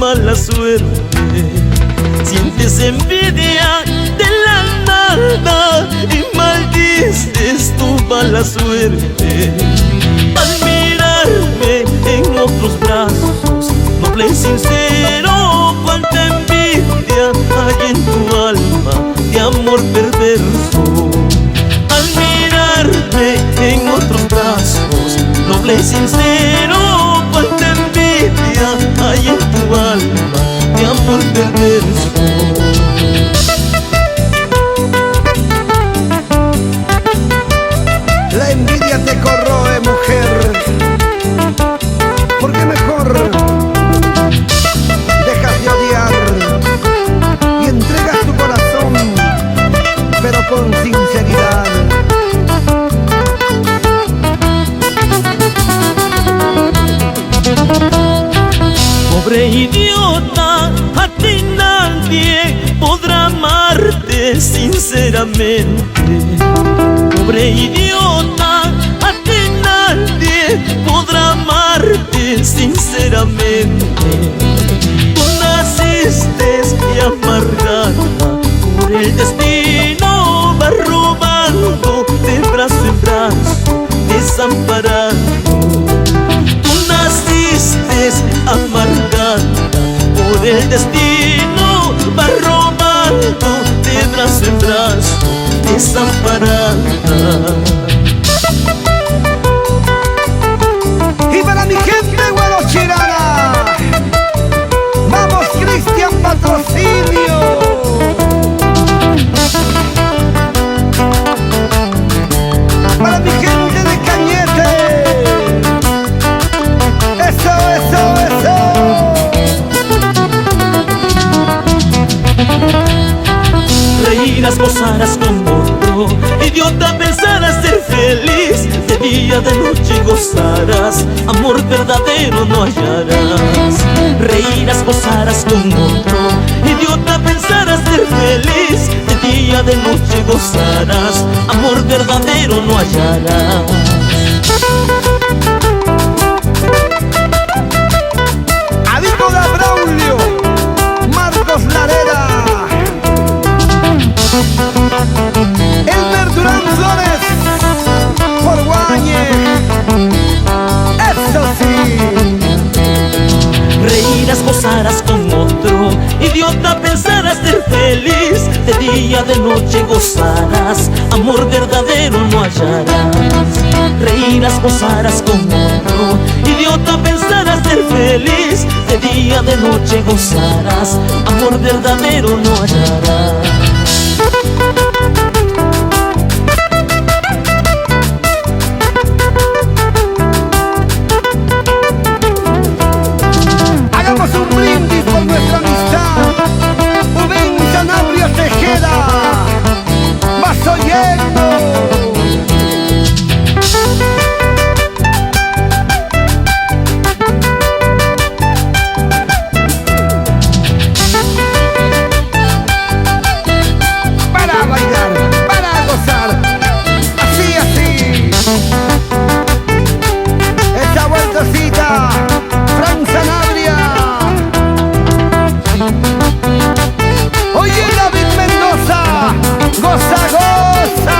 mala suerte. Sientes envidia de la nada y maldices tu mala suerte. Al mirarme en otros brazos, noble y sincero, cuánta envidia hay en tu alma de amor perverso. Al mirarme en otros brazos, noble y sincero, cuánta envidia hay en tu alma de amor perverso. La envidia te corroe, mujer, porque mejor dejas de odiar y entregas tu corazón, pero con sinceridad. Pobre idiota, a ti nadie podrá amarte sinceramente. Pobre idiota, a ti nadie podrá amarte sinceramente. Tú naciste amargada por el destino, vas robando de brazo en brazo, desamparado. Tú naciste amargada por el destino, vas robando de brazo en brazo, desamparada. Y para mi gente guarochirana, vamos Cristian Patrocinio. Para mi gente de Cañete, eso, eso, eso. Reirás, gozarás con otro, idiota, pensarás ser feliz. De día, de noche gozarás, amor verdadero no hallarás. Reirás, gozarás con otro, idiota, pensarás ser feliz. De día, de noche gozarás, amor verdadero no hallarás. Avícola Braulio, Marcos Larera, Elmer Durán Flores, por Guañe, eso sí. Reirás, gozarás con otro, idiota, pensarás ser feliz. De día, de noche gozarás, amor verdadero no hallarás. Reirás, gozarás con otro, idiota, pensarás ser feliz. De día, de noche gozarás, amor verdadero no hallarás. Hagamos un brindis por nuestra amistad. Rubén Sanabria Tejeda, vaso lleno. Para bailar, para gozar, así, así. Esta vueltecita, Fran Sanabria. Oye, David Mendoza, goza, goza.